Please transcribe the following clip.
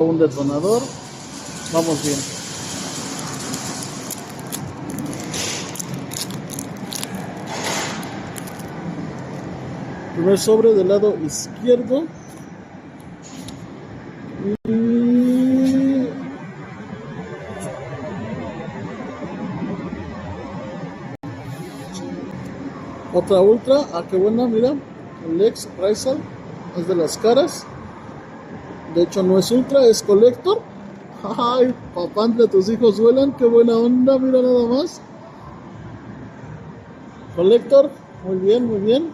Un detonador. Vamos bien. Primer sobre del lado izquierdo. Y otra ultra. Ah, qué buena, mira. El Lex Rizal es de las caras. De hecho no es ultra, es collector. Ay, papá, entre tus hijos vuelan. Qué buena onda, mira nada más. Collector, muy bien, muy bien.